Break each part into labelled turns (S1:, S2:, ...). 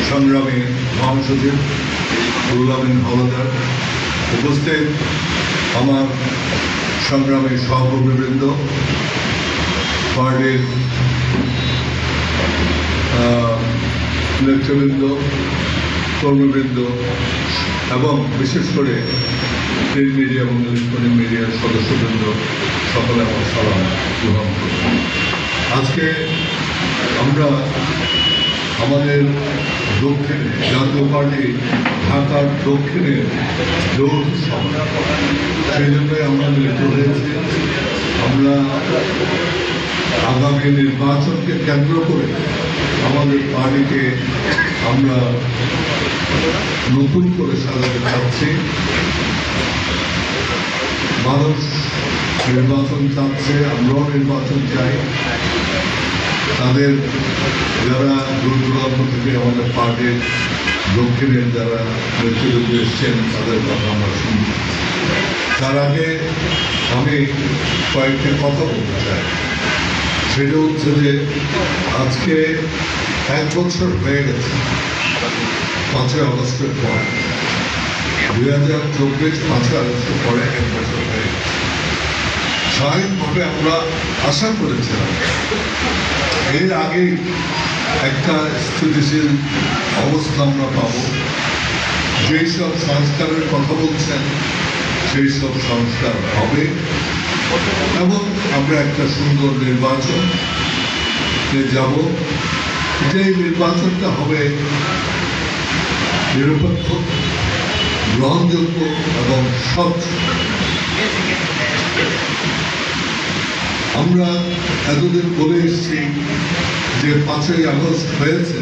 S1: সংগ্রামী মহাসচিব রুহুল আমিন হাওলাদার, উপস্থিত আমার সংগ্রামী সহকর্মীবৃন্দ, পার্টির নেতৃবৃন্দ, কর্মীবৃন্দ এবং বিশেষ করে প্রিন্ট মিডিয়া এবং ইলেকট্রনিক মিডিয়ার সদস্যবৃন্দ, সকলে আমার সালাম গ্রহণ করি। আজকে আমরা আমাদের দক্ষিণে জাতীয় পার্টি ঢাকার দক্ষিণে যৌথ সভা, সেই জন্যই আমরা মিলিত হয়েছি। আমরা আগামী নির্বাচনকে কেন্দ্র করে আমাদের পার্টিকে আমরা নতুন করে সাজাতে চাচ্ছি। মানুষ নির্বাচন চাচ্ছে, আমরাও নির্বাচন চাই। তাদের যারা দূর দূরান্ত থেকে আমাদের পার্টির দক্ষিণের যারা নেতৃবৃন্দ এসছেন তাদের কথা আমরা শুনি। তার আগে আমি কয়েকটি কথা বলতে চাই। সেটা হচ্ছে যে আজকে 1 বছর হয়ে গেছে 5ই আগস্টের পর, 2024 5ই আগস্টের পরে 1 বছর হয়ে গেছে। স্বাভাবিকভাবে আমরা আশা করেছিলাম এর আগেই একটা স্থিতিশীল অবস্থা আমরা পাব। যেই সব সংস্কারের কথা বলছেন সেই সব সংস্কার হবে এবং আমরা একটা সুন্দর নির্বাচনে যাব। যে নির্বাচনটা হবে নিরপেক্ষ, গ্রহণযোগ্য এবং স্বচ্ছ। আমরা এতদিন বলে এসেছি যে 5ই আগস্ট হয়েছে,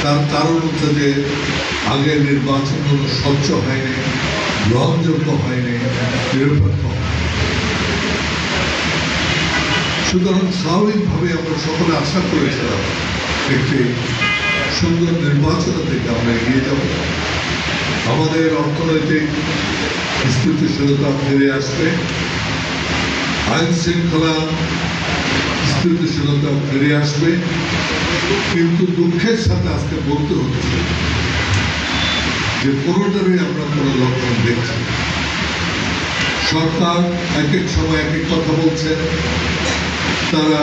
S1: তার কারণ হচ্ছে যে আগের নির্বাচনগুলো স্বচ্ছ হয়নি, গ্রহণযোগ্য হয়নি, নিরপেক্ষ। সুতরাং স্বাভাবিকভাবে আমরা সকলে আশা করেছিলাম একটি সুন্দর নির্বাচনের দিকে আমরা এগিয়ে যাব। আমাদের অর্থনৈতিক স্থিতিশীলতা ফিরে আসবে, আইন শৃঙ্খলা স্থিতিশীলতা ফিরে আসবে। কিন্তু দুঃখের সাথে আজকে বলতে হচ্ছে যে কোনোটারই আমরা কোনো লক্ষণ দেখছি। সরকার এক এক সময় এক এক কথা বলছে, তারা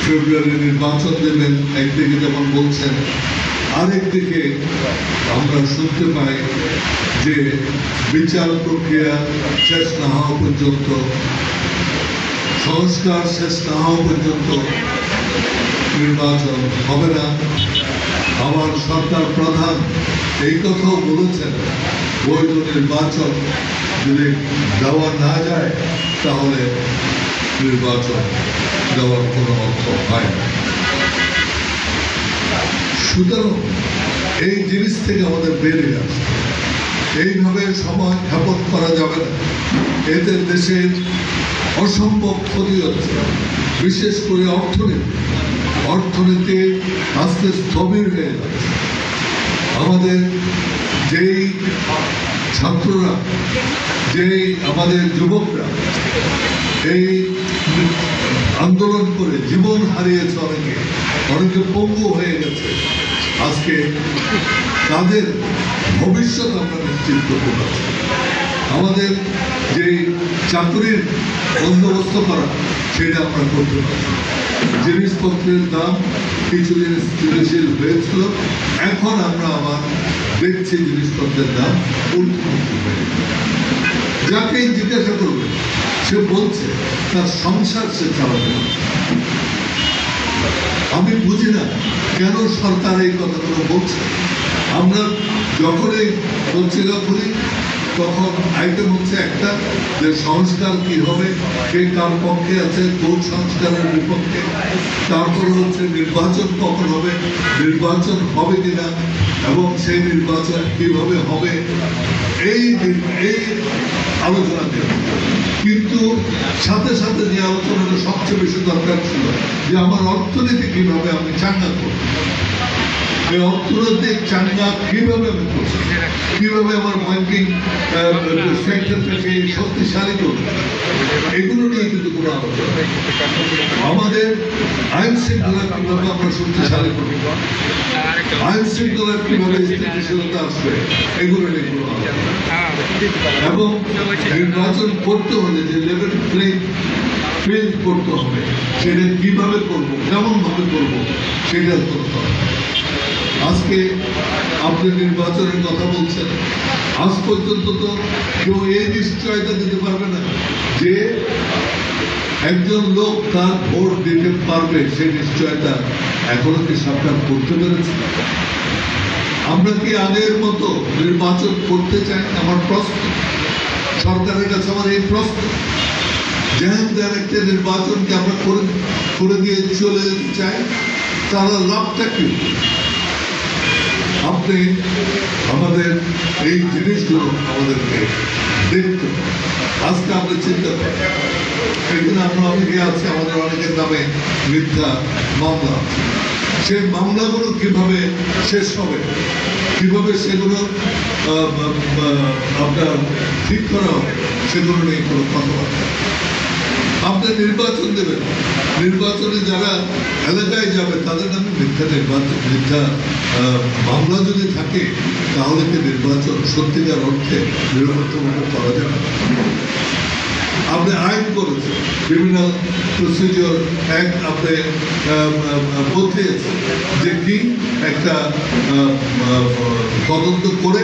S1: ফেব্রুয়ারি নির্বাচন দেবেন একদিকে যেমন বলছেন, আরেকদিকে আমরা শুনতে পাই যে বিচার প্রক্রিয়া শেষ না হওয়া পর্যন্ত, সংস্কার শেষ না হওয়া পর্যন্ত নির্বাচন হবে না। আমার সরকার প্রধান এই কথাও বলেছেন, বৈধ নির্বাচন যদি দেওয়া না যায় তাহলে নির্বাচন দেওয়ার কোনো অর্থ হয় না। সুতরাং এই জিনিস থেকে আমাদের বেরিয়ে আসে, এইভাবে সময় ক্ষেপণ করা যাবে না। এতে দেশের অসম্ভব ক্ষতি হচ্ছে, বিশেষ করে অর্থনীতি আস্তে স্থবির হয়ে যাচ্ছে। আমাদের যেই ছাত্ররা, যেই আমাদের যুবকরা এই আন্দোলন করে জীবন হারিয়েছে, অনেকে পঙ্গু হয়ে গেছে, আজকে তাদের ভবিষ্যৎ আমরা নিশ্চিত করতে পারছি। আমাদের যে চাকরির বন্দোবস্ত করা সেটা আমরা করতে পারছি। জিনিসপত্রের দাম কিছুদিন স্থিতিশীল হয়েছিল, এখন আমরা আবার দেখছি জিনিসপত্রের দাম ঊর্ধ্বমুখী হয়ে গেছে। যাকেই জিজ্ঞাসা করবে সে বলছে তার সংসার সে চালাতে পারছে। আমি বুঝি না কেন সরকার এই কথাগুলো বলছে। আমরা যখনই পত্রিকা খুলি তখন আইটেম হচ্ছে একটা, যে সংস্কার কি হবে, কে কার পক্ষে আছে, কোন সংস্কারের বিপক্ষে। তারপর হচ্ছে নির্বাচন কখন হবে, নির্বাচন হবে কিনা এবং সেই নির্বাচন কিভাবে হবে, এই আলোচনা দেব। কিন্তু সাথে সাথে যে আলোচনাটা সবচেয়ে বেশি দরকার ছিল যে আমার অর্থনীতি কিভাবে আমি চাঙ্গা করব। এই অর্থনৈতিক চাঙ্গা কিভাবে আমি করছি, কিভাবে আমার ব্যাংকিং সেক্টরটাকে শক্তিশালী করবো, এগুলো নিয়ে কিন্তু কোনো আলোচনা নেই। আমাদের আইন শৃঙ্খলা কিভাবে আমরা শক্তিশালী করবো, আইন শৃঙ্খলার কিভাবে স্থিতিশীলতা আসবে, এগুলো নিয়ে কোনো আলোচনা নেই। এবং নির্বাচন করতে হলে যে লেভেল প্লেইং ফিল্ড করতে হবে, সেটা কিভাবে করবো, কেমন ভাবে করবো, সেটা করতে হবে। আজকে আপনি নির্বাচনের কথা বলছেন, আজ পর্যন্ত তো কেউ এই নিশ্চয়তা দিতে পারবে না যে একজন লোক তার ভোট দিতে পারবে, সেই নিশ্চয়তা এখনো কি সরকার করতে পেরেছে? আমরা কি আগের মতো নির্বাচন করতে চাই? আমার প্রশ্ন সরকারের কাছে, আমার এই প্রশ্ন, যেহেন একটা নির্বাচনকে আমরা করে দিয়ে চলে যেতে চাই, তাহলে লাভটা কি? আপনি আমাদের এই জিনিসগুলো আমাদেরকে দেখতে, আজকে আমরা চিন্তা করি, এখানে আমরা অনেকে আছে, আমাদের অনেকের নামে মিথ্যা মামলা আছে, সেই মামলাগুলো কিভাবে শেষ হবে, কিভাবে সেগুলো আপনার ঠিক করা হবে, সেগুলো নিয়ে কোনো কথাবার্তা। আপনি নির্বাচন দেবেন, নির্বাচনে যারা এলাকায় যাবে তাদের নামে মিথ্যা মামলা যদি থাকে, তাহলে কি নির্বাচন সত্যিকার অর্থে নিরপেক্ষভাবে করা যাবে? আপনি আইন করেছেন, ক্রিমিনাল প্রসিডিওর অ্যাক্ট আপনি বদলিয়েছেন, যে কি একটা তদন্ত করে